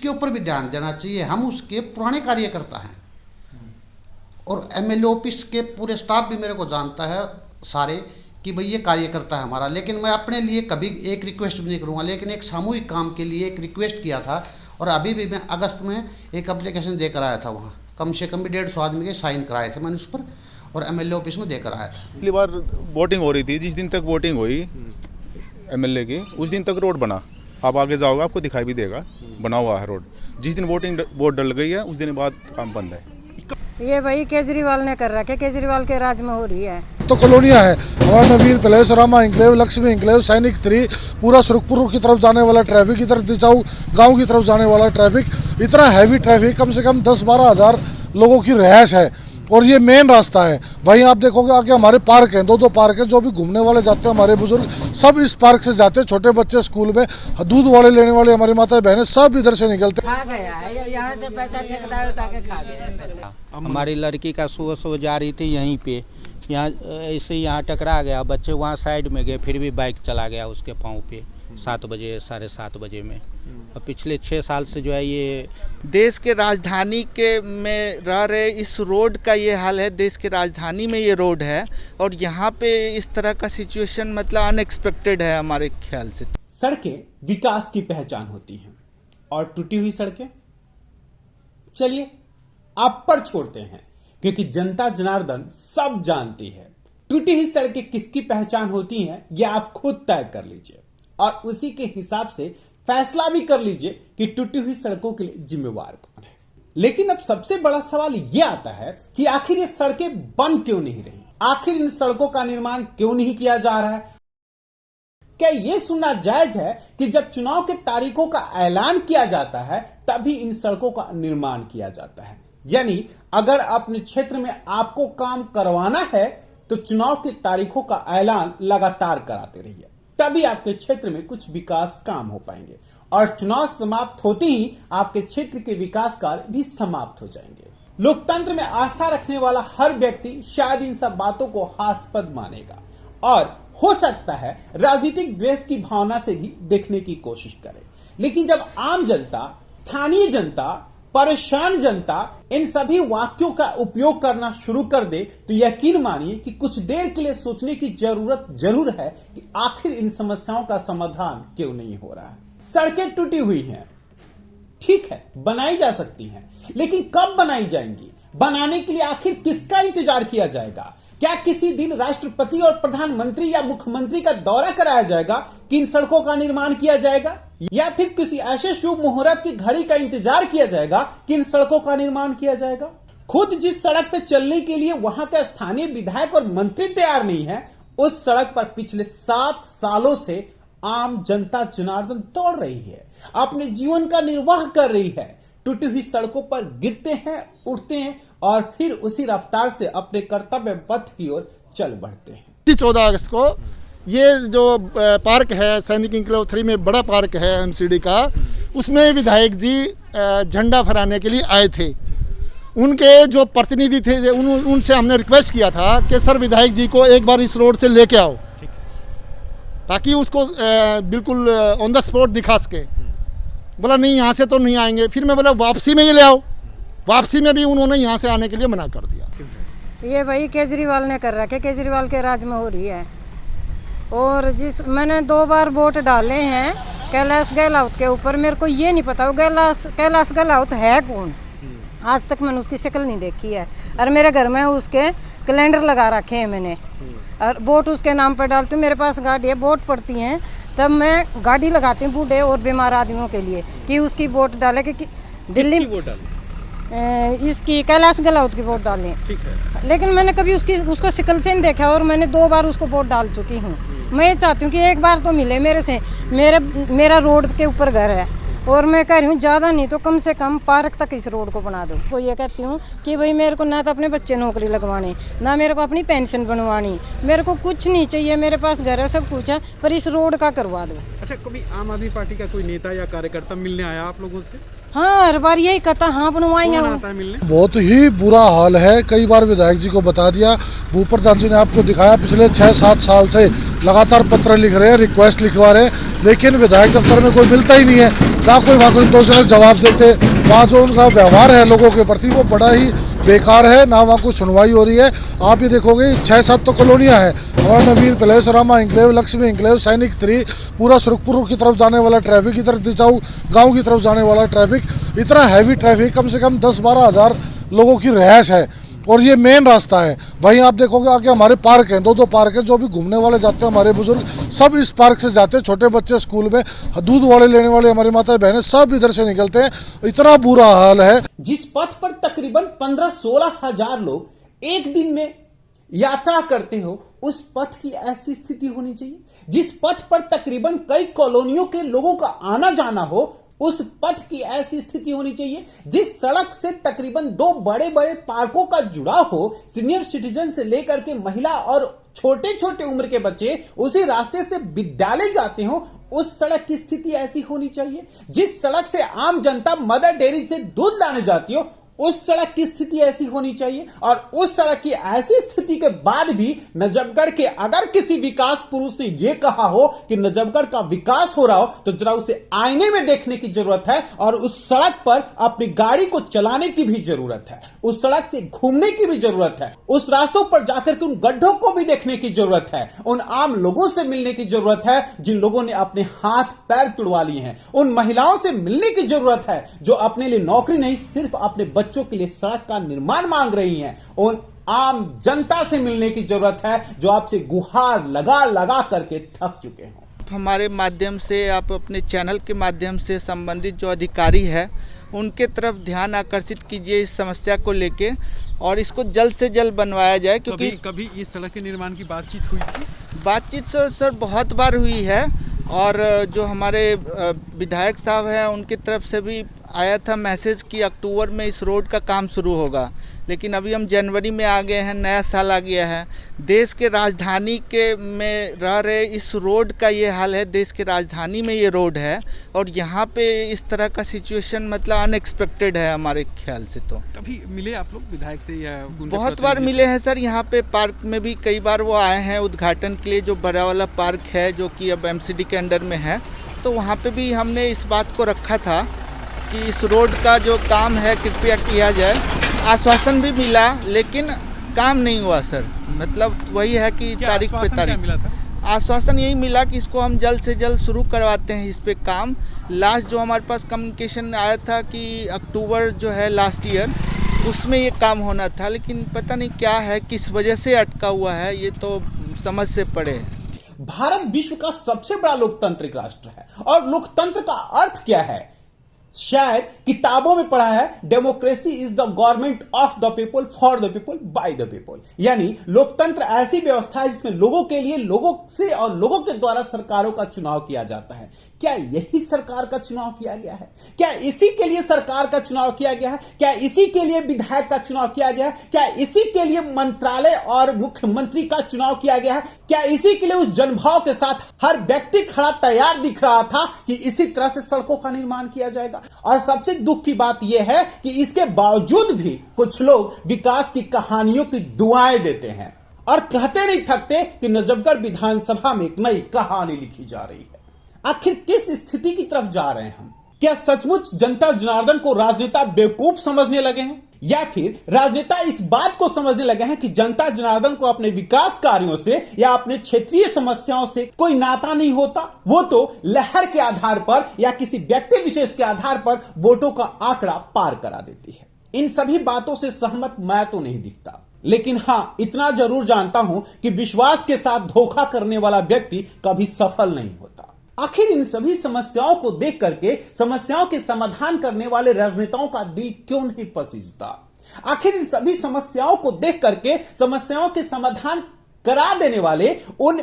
इसके ऊपर भी ध्यान देना चाहिए। हम उसके पुराने कार्यकर्ता हैं और एमएलए ऑफिस के पूरे स्टाफ भी मेरे को जानता है सारे कि भाई ये कार्यकर्ता है हमारा। लेकिन मैं अपने लिए कभी एक रिक्वेस्ट भी नहीं करूँगा, लेकिन एक सामूहिक काम के लिए एक रिक्वेस्ट किया था और अभी भी मैं अगस्त में एक एप्लीकेशन देकर आया था। वहाँ कम से कम भी 150 आदमी के साइन कराए थे मैंने उस पर और एमएलए ऑफिस में देकर आया था। पिछली बार वोटिंग हो रही थी, जिस दिन तक वोटिंग हुई एमएलए की उस दिन तक रोड बना। आप आगे जाओगे आपको दिखाई भी देगा, बना हुआ है रोड। जिस दिन वोट डल गई है उस दिन बाद काम बंद है। ये भाई केजरीवाल ने कर रखा है, केजरीवाल के राज में हो रही है। तो कॉलोनियाँ है हमारा Naveen palace, Rama enclave, Lakshmi enclave, Sainik 3, पूरा सुरखपुर की तरफ जाने वाला ट्रैफिक, इधर दिचाऊ गांव की तरफ जाने वाला ट्रैफिक, इतना हैवी ट्रैफिक, कम से कम 10-12 हज़ार लोगों की रिहाइश है और ये मेन रास्ता है। वहीं आप देखोगे आगे हमारे पार्क हैं, 2-2 पार्क हैं, जो भी घूमने वाले जाते हैं हमारे बुजुर्ग सब इस पार्क से जाते हैं। छोटे बच्चे स्कूल में, दूध वाले लेने वाले हमारी माता बहनें सब इधर से निकलते। खा गया है यहाँ से पैसा ठेकेदार उठा के खा गया। हमारी लड़की का सुबह जा रही थी यहीं पे, यहाँ ऐसे यहाँ टकरा गया, बच्चे वहाँ साइड में गए, फिर भी बाइक चला गया उसके पाँव पे 7 बजे 7:30 बजे में। और पिछले 6 साल से जो है ये देश के राजधानी के में रह रहे इस रोड का ये हाल है। देश के राजधानी में ये रोड है और यहाँ पे इस तरह का सिचुएशन मतलब अनएक्सपेक्टेड है हमारे ख्याल से। सड़कें विकास की पहचान होती हैं और टूटी हुई सड़कें, चलिए आप पर छोड़ते हैं क्योंकि जनता जनार्दन सब जानती है। टूटी हुई सड़कें किसकी पहचान होती हैं यह आप खुद तय कर लीजिए और उसी के हिसाब से फैसला भी कर लीजिए कि टूटी हुई सड़कों के लिए जिम्मेवार कौन है। लेकिन अब सबसे बड़ा सवाल यह आता है कि आखिर ये सड़कें बन क्यों नहीं रही, आखिर इन सड़कों का निर्माण क्यों नहीं किया जा रहा है। क्या यह सुनना जायज है कि जब चुनाव के तारीखों का ऐलान किया जाता है तभी इन सड़कों का निर्माण किया जाता है? यानी अगर अपने क्षेत्र में आपको काम करवाना है तो चुनाव की तारीखों का ऐलान लगातार कराते रहिए, तभी आपके क्षेत्र में कुछ विकास काम हो पाएंगे और चुनाव समाप्त होते ही आपके क्षेत्र के विकास कार्य भी समाप्त हो जाएंगे। लोकतंत्र में आस्था रखने वाला हर व्यक्ति शायद इन सब बातों को हास्यास्पद मानेगा और हो सकता है राजनीतिक द्वेष की भावना से भी देखने की कोशिश करे। लेकिन जब आम जनता, स्थानीय जनता, परेशान जनता इन सभी वाक्यों का उपयोग करना शुरू कर दे तो यकीन मानिए कि कुछ देर के लिए सोचने की जरूरत जरूर है कि आखिर इन समस्याओं का समाधान क्यों नहीं हो रहा है। सड़कें टूटी हुई हैं, ठीक है, बनाई जा सकती हैं, लेकिन कब बनाई जाएंगी? बनाने के लिए आखिर किसका इंतजार किया जाएगा? क्या किसी दिन राष्ट्रपति और प्रधानमंत्री या मुख्यमंत्री का दौरा कराया जाएगा कि इन सड़कों का निर्माण किया जाएगा, या फिर किसी ऐसे शुभ मुहूर्त की घड़ी का इंतजार किया जाएगा कि इन सड़कों का निर्माण किया जाएगा? खुद जिस सड़क पर चलने के लिए वहां का स्थानीय विधायक और मंत्री तैयार नहीं है, उस सड़क पर पिछले 7 सालों से आम जनता जनार्दन दौड़ रही है, अपने जीवन का निर्वाह कर रही है। टूटी हुई सड़कों पर गिरते हैं, उठते हैं और फिर उसी रफ्तार से अपने कर्तव्य पथ की ओर चल बढ़ते हैं। 14 अगस्त को ये जो पार्क है सैनिक इंक्लेव 3 में बड़ा पार्क है एमसीडी का, उसमें विधायक जी झंडा फहराने के लिए आए थे। उनके जो प्रतिनिधि थे उनसे हमने रिक्वेस्ट किया था कि सर विधायक जी को एक बार इस रोड से लेके आओ ताकि उसको बिल्कुल ऑन द स्पॉट दिखा सके। बोला नहीं यहाँ से तो नहीं आएंगे। फिर मैं बोला वापसी में ये ले आओ, वापसी में भी उन्होंने यहाँ से आने के लिए मना कर दिया। ये भाई केजरीवाल ने कर रखा है, केजरीवाल के राज में हो रही है। और मैंने 2 बार वोट डाले हैं कैलाश गहलोत के ऊपर। मेरे को ये नहीं पता वो कैलाश गहलोत है कौन, आज तक मैंने उसकी शक्ल नहीं देखी है। और मेरे घर में उसके कैलेंडर लगा रखे हैं मैंने, और वोट उसके नाम पर डालती हूँ। मेरे पास गाड़ी है, वोट पड़ती हैं तब मैं गाड़ी लगाती हूँ बूढ़े और बीमार आदमियों के लिए कि उसकी वोट डाले। कि दिल्ली इसकी कैलाश गहलोत की वोट डाली, ठीक है। लेकिन मैंने कभी उसको शक्ल से नहीं देखा और मैंने 2 बार उसको वोट डाल चुकी हूँ। मैं ये चाहती हूँ कि एक बार तो मिले मेरे से। मेरा रोड के ऊपर घर है और मैं कह रही हूँ ज़्यादा नहीं तो कम से कम पार्क तक इस रोड को बना दो। तो ये कहती हूँ कि भाई मेरे को ना तो अपने बच्चे नौकरी लगवाने, ना मेरे को अपनी पेंशन बनवानी, मेरे को कुछ नहीं चाहिए। मेरे पास घर है, सब कुछ है, पर इस रोड का करवा दो। अच्छा, कभी आम आदमी पार्टी का कोई नेता या कार्यकर्ता मिलने आया आप लोगों से? हाँ हर बार यही कहता हाँ बनवाएंगे कौन हम। आता है मिलने? बहुत ही बुरा हाल है। कई बार विधायक जी को बता दिया, भूप प्रधान जी ने आपको दिखाया, पिछले 6-7 साल से लगातार पत्र लिख रहे हैं, रिक्वेस्ट लिखवा रहे हैं, लेकिन विधायक दफ्तर में कोई मिलता ही नहीं है, ना कोई वहाँ कोई संतोषजनक जवाब देते। वहाँ जो उनका व्यवहार है लोगों के प्रति वो बड़ा ही बेकार है, ना वहाँ कोई सुनवाई हो रही है। आप ये देखोगे 6-7 तो कॉलोनियाँ हैं, हमारा Naveen palace, Rama enclave, Lakshmi enclave, Sainik 3, पूरा सुरखपुर की तरफ जाने वाला ट्रैफिक, इधर दिचाऊ गाँव की तरफ जाने वाला ट्रैफिक, इतना हैवी ट्रैफिक, कम से कम 10-12 हज़ार लोगों की रिहाइश है और ये मेन रास्ता है। वहीं आप देखोगे आगे हमारे पार्क हैं, 2-2 पार्क हैं, जो भी घूमने वाले जाते हैं हमारे बुजुर्ग सब इस पार्क से जाते हैं, छोटे बच्चे स्कूल में, दूध वाले लेने वाले हमारी माता बहनें सब इधर से निकलते हैं। इतना बुरा हाल है। जिस पथ पर तकरीबन 15-16 हजार लोग एक दिन में यात्रा करते हो, उस पथ की ऐसी स्थिति होनी चाहिए। जिस पथ पर तकरीबन कई कॉलोनियों के लोगों का आना जाना हो, उस पथ की ऐसी स्थिति होनी चाहिए। जिस सड़क से तकरीबन 2 बड़े बड़े पार्कों का जुड़ाव हो, सीनियर सिटीजन से लेकर के महिला और छोटे छोटे उम्र के बच्चे उसी रास्ते से विद्यालय जाते हो, उस सड़क की स्थिति ऐसी होनी चाहिए। जिस सड़क से आम जनता मदर डेयरी से दूध लाने जाती हो, उस सड़क की स्थिति ऐसी होनी चाहिए। और उस सड़क की ऐसी स्थिति के बाद भी नजफगढ़ के अगर किसी विकास पुरुष ने यह कहा हो कि नजफगढ़ का विकास हो रहा हो, तो जरा उसे आईने में देखने की जरूरत है और उस सड़क पर अपनी गाड़ी को चलाने की भी जरूरत है, उस सड़क से घूमने की भी जरूरत है, उस रास्तों पर जाकर के उन गड्ढों को भी देखने की जरूरत है, उन आम लोगों से मिलने की जरूरत है जिन लोगों ने अपने हाथ पैर तुड़वा लिए हैं, उन महिलाओं से मिलने की जरूरत है जो अपने लिए नौकरी नहीं सिर्फ अपने बच्चों के लिए सड़क का निर्माण मांग रही हैं, उन आम जनता से मिलने की जरूरत है जो आपसे गुहार लगा लगा करके थक चुके हो। हमारे माध्यम से, आप अपने चैनल के माध्यम से संबंधित जो अधिकारी है उनके तरफ ध्यान आकर्षित कीजिए इस समस्या को लेके और इसको जल्द से जल्द बनवाया जाए, क्योंकि कभी इस सड़क के निर्माण की बातचीत हुई थी? बातचीत सर बहुत बार हुई है और जो हमारे विधायक साहब हैं उनकी तरफ से भी आया था मैसेज कि अक्टूबर में इस रोड का काम शुरू होगा, लेकिन अभी हम जनवरी में आ गए हैं, नया साल आ गया है। देश के राजधानी के में रह रहे इस रोड का ये हाल है, देश के राजधानी में ये रोड है और यहाँ पे इस तरह का सिचुएशन मतलब अनएक्सपेक्टेड है हमारे ख्याल से। तो कभी मिले आप लोग विधायक से या बहुत बार मिले हैं सर, यहाँ पे पार्क में भी कई बार वो आए हैं उद्घाटन के लिए, जो बड़ा वाला पार्क है जो कि अब MCD के अंडर में है, तो वहाँ पे भी हमने इस बात को रखा था कि इस रोड का जो काम है कृपया किया जाए। आश्वासन भी मिला लेकिन काम नहीं हुआ सर, मतलब वही है कि तारीख पे तारीख। आश्वासन यही मिला कि इसको हम जल्द से जल्द शुरू करवाते हैं इस पे काम। लास्ट जो हमारे पास कम्युनिकेशन आया था कि अक्टूबर जो है लास्ट ईयर, उसमें ये काम होना था, लेकिन पता नहीं क्या है, किस वजह से अटका हुआ है, ये तो समझ से परे है। भारत विश्व का सबसे बड़ा लोकतांत्रिक राष्ट्र है और लोकतंत्र का अर्थ क्या है? शायद किताबों में पढ़ा है, democracy is the government of the people for the people by the people. यानी लोकतंत्र ऐसी व्यवस्था है जिसमें लोगों के लिए, लोगों से और लोगों के द्वारा सरकारों का चुनाव किया जाता है। क्या यही सरकार का चुनाव किया गया है? क्या इसी के लिए सरकार का चुनाव किया गया है? क्या इसी के लिए विधायक का चुनाव किया गया है? क्या इसी के लिए मंत्रालय और मुख्यमंत्री का चुनाव किया गया है? क्या इसी के लिए उस जनभाव के साथ हर व्यक्ति खड़ा तैयार दिख रहा था कि इसी तरह से सड़कों का निर्माण किया जाएगा? और सबसे दुख की बात यह है कि इसके बावजूद भी कुछ लोग विकास की कहानियों की दुआएं देते हैं और कहते नहीं थकते कि नजफगढ़ विधानसभा में एक नई कहानी लिखी जा रही है। आखिर किस स्थिति की तरफ जा रहे हैं हम? क्या सचमुच जनता जनार्दन को राजनेता बेवकूफ समझने लगे हैं या फिर राजनेता इस बात को समझने लगे हैं कि जनता जनार्दन को अपने विकास कार्यों से या अपने क्षेत्रीय समस्याओं से कोई नाता नहीं होता? वो तो लहर के आधार पर या किसी व्यक्ति विशेष के आधार पर वोटों का आंकड़ा पार करा देती है। इन सभी बातों से सहमत मैं तो नहीं दिखता, लेकिन हां इतना जरूर जानता हूं कि विश्वास के साथ धोखा करने वाला व्यक्ति कभी सफल नहीं होता। आखिर इन सभी समस्याओं को देख करके समस्याओं के समाधान करने वाले राजनेताओं का दिल क्यों नहीं पसीजता? आखिर इन सभी समस्याओं को देख करके समस्याओं के समाधान करा देने वाले उन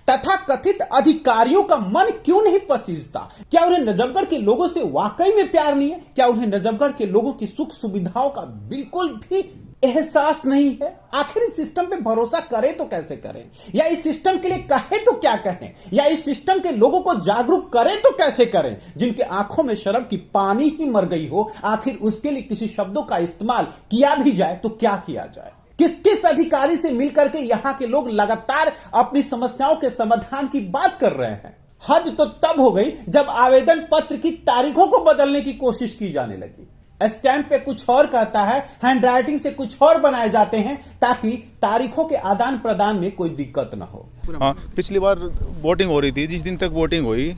तथाकथित अधिकारियों का मन क्यों नहीं पसीजता? क्या उन्हें नजफगढ़ के लोगों से वाकई में प्यार नहीं है? क्या उन्हें नजफगढ़ के लोगों की सुख सुविधाओं का बिल्कुल भी एहसास नहीं है। आखिर इस सिस्टम पे भरोसा करें तो कैसे करें, या इस सिस्टम के लिए कहें तो क्या कहें, या इस सिस्टम के लोगों को जागरूक करें तो कैसे करें, जिनके आंखों में शर्म की पानी ही मर गई हो। आखिर उसके लिए किसी शब्दों का इस्तेमाल किया भी जाए तो क्या किया जाए। किस किस अधिकारी से मिलकर के यहां के लोग लगातार अपनी समस्याओं के समाधान की बात कर रहे हैं। हद तो तब हो गई जब आवेदन पत्र की तारीखों को बदलने की कोशिश की जाने लगी। स्टैंप पे कुछ और कहता है, हैंडराइटिंग से कुछ और बनाए जाते हैं ताकि तारीखों के आदान प्रदान में कोई दिक्कत ना हो। हाँ, पिछली बार वोटिंग हो रही थी, जिस दिन तक वोटिंग हुई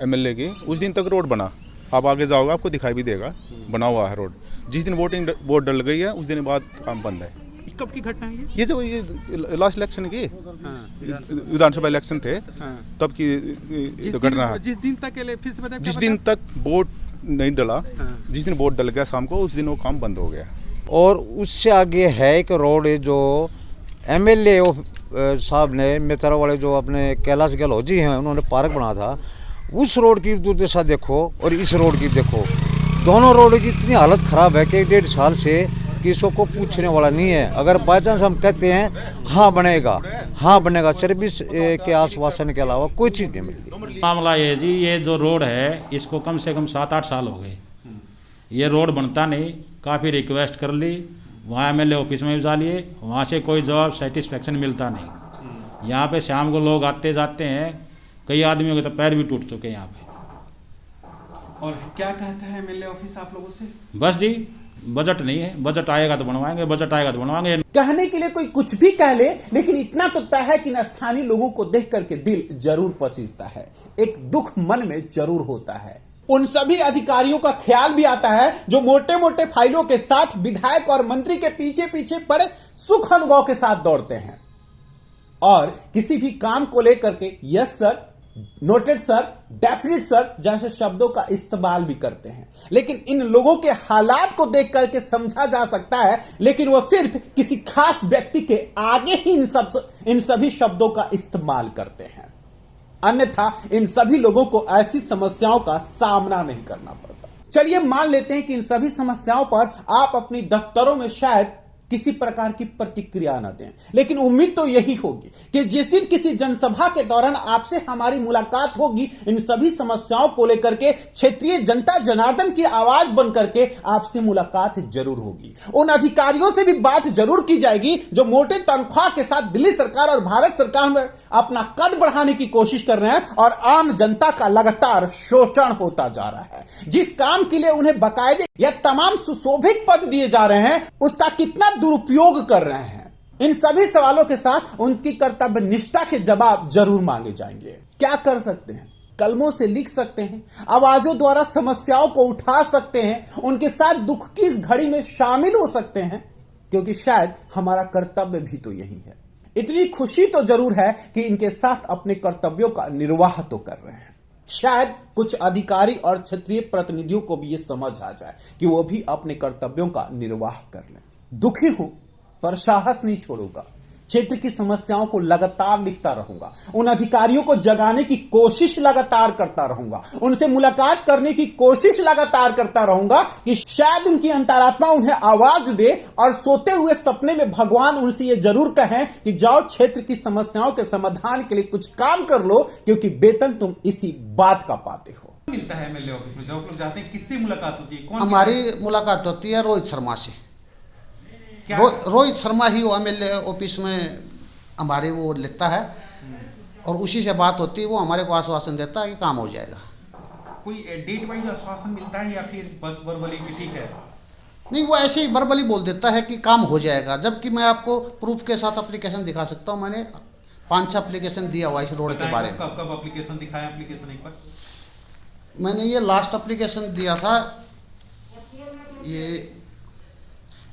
एमएलए की उस दिन तक रोड बना। आप आगे जाओगे आपको दिखाई भी देगा, बना हुआ है रोड। जिस दिन वोटिंग वोट डल गई है उस दिन बाद काम बंद है। कब की घटना है ये? ये जो ये लास्ट इलेक्शन की विधानसभा इलेक्शन थे तब की घटना है। जिस दिन तक फिर से बताएं, जिस दिन तक वोट नहीं डला, जिस दिन वोट डल गया शाम को, उस दिन वो काम बंद हो गया। और उससे आगे है एक रोड जो एमएलए साहब ने मित्र वाले जो अपने कैलाश गहलोत जी हैं उन्होंने पार्क बना था, उस रोड की दुर्दशा देखो और इस रोड की देखो। दोनों रोड की इतनी हालत ख़राब है कि 1.5 साल से किसी को पूछने वाला नहीं है। अगर बाई चांस हम कहते हैं हाँ बनेगा, सर्विस के आश्वासन के अलावा कोई चीज़ नहीं मिलती। मामला ये जी, ये जो रोड है इसको कम से कम 7-8 साल हो गए, ये रोड बनता नहीं। काफ़ी रिक्वेस्ट कर ली, वहाँ एमएलए ऑफिस में भी जा लिए, वहाँ से कोई जवाब सेटिस्फेक्शन मिलता नहीं। यहाँ पे शाम को लोग आते जाते हैं, कई आदमियों के तो पैर भी टूट चुके हैं यहाँ पे। और क्या कहता है एमएलए ऑफिस आप लोगों से? बस जी, बजट नहीं है, बजट आएगा तो बनवाएंगे, बजट आएगा तो बनवाएंगे। कहने के लिए कोई कुछ भी कह ले, लेकिन इतना तो तय है कि स्थानीय लोगों को देख करके दिल जरूर पसीजता है, एक दुख मन में जरूर होता है। उन सभी अधिकारियों का ख्याल भी आता है जो मोटे मोटे फाइलों के साथ विधायक और मंत्री के पीछे पीछे पड़े सुख अनुभव के साथ दौड़ते हैं और किसी भी काम को लेकर के yes sir, noted sir, definite sir जैसे शब्दों का इस्तेमाल भी करते हैं। लेकिन इन लोगों के हालात को देख करके समझा जा सकता है, लेकिन वो सिर्फ किसी खास व्यक्ति के आगे ही इन सभी शब्दों का इस्तेमाल करते हैं। अन्यथा इन सभी लोगों को ऐसी समस्याओं का सामना नहीं करना पड़ता। चलिए मान लेते हैं कि इन सभी समस्याओं पर आप अपनी दफ्तरों में शायद किसी प्रकार की प्रतिक्रिया न दें, लेकिन उम्मीद तो यही होगी कि जिस दिन किसी जनसभा के दौरान आपसे हमारी मुलाकात होगी, इन सभी समस्याओं को लेकर के क्षेत्रीय जनता जनार्दन की आवाज बन करके आपसे मुलाकात जरूर होगी। उन अधिकारियों से भी बात जरूर की जाएगी जो मोटे तनख्वाह के साथ दिल्ली सरकार और भारत सरकार में अपना कद बढ़ाने की कोशिश कर रहे हैं और आम जनता का लगातार शोषण होता जा रहा है। जिस काम के लिए उन्हें बाकायदे या तमाम सुशोभित पद दिए जा रहे हैं, उसका कितना दुरुपयोग कर रहे हैं। इन सभी सवालों के साथ उनकी कर्तव्य निष्ठा के जवाब जरूर मांगे जाएंगे। क्या कर सकते हैं? कलमों से लिख सकते हैं, आवाजों द्वारा समस्याओं को उठा सकते हैं, उनके साथ दुख की इस घड़ी में शामिल हो सकते हैं, क्योंकि शायद हमारा कर्तव्य भी तो यही है। इतनी खुशी तो जरूर है कि इनके साथ अपने कर्तव्यों का निर्वाह तो कर रहे हैं। शायद कुछ अधिकारी और क्षेत्रीय प्रतिनिधियों को भी यह समझ आ जाए कि वो भी अपने कर्तव्यों का निर्वाह कर लें। दुखी हूं पर साहस नहीं छोड़ूंगा। क्षेत्र की समस्याओं को लगातार लिखता रहूंगा, उन अधिकारियों को जगाने की कोशिश लगातार करता रहूंगा, उनसे मुलाकात करने की कोशिश लगातार करता रहूंगा कि शायद उनकी अंतरात्मा उन्हें आवाज दे और सोते हुए सपने में भगवान उनसे ये जरूर कहें कि जाओ क्षेत्र की समस्याओं के समाधान के लिए कुछ काम कर लो, क्योंकि वेतन तुम इसी बात का पाते हो। मिलता है एमएलए ऑफिस में, जब आप लोग जाते हैं किससे मुलाकात होती है? कौन? हमारी मुलाकात होती है रोहित शर्मा से। रोहित शर्मा ही वो एमएलए ऑफिस में हमारे वो लिखता है और उसी से बात होती है। वो हमारे को आश्वासन देता है कि काम हो जाएगा। कोई डेट वाइज आश्वासन मिलता है या फिर बस वर्बली कि ठीक है? नहीं, वो ऐसे ही वर्बली बोल देता है कि काम हो जाएगा, जबकि मैं आपको प्रूफ के साथ एप्लीकेशन दिखा सकता हूँ। मैंने 5-6 एप्लीकेशन दिया हुआ इस रोड के बारे में। कब एप्लीकेशन दिखाया? एप्लीकेशन एक बार मैंने ये लास्ट एप्लीकेशन दिया था, ये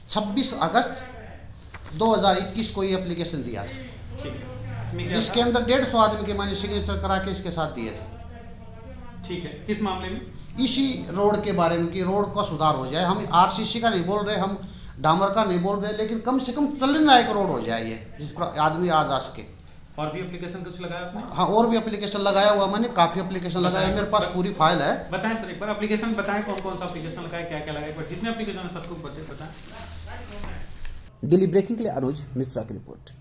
26 अगस्त 2021 को ये एप्लीकेशन दिया था। इसके अंदर 150 आदमी के मैंने सिग्नेचर करा के इसके साथ दिए थे। ठीक है, किस मामले में? इसी रोड के बारे में कि रोड का सुधार हो जाए। हम आरसीसी का नहीं बोल रहे, हम डामर का नहीं बोल रहे, लेकिन कम से कम चलने लायक रोड हो जाए ये, जिस पर आदमी आ जा सके। और भी एप्लीकेशन कुछ लगाया आपने? हाँ, और भी एप्लीकेशन लगाया हुआ मैंने, काफ़ी एप्लीकेशन लगाया, मेरे पास पूरी फाइल है। बताएं सर, एक बार एप्लीकेशन बताएं, कौन कौन सा एप्लीकेशन लगाया, क्या क्या लगाया, एक बार जितने एप्लीकेशन है सबको बताएं। डेली ब्रेकिंग के लिए अनुज मिश्रा की रिपोर्ट।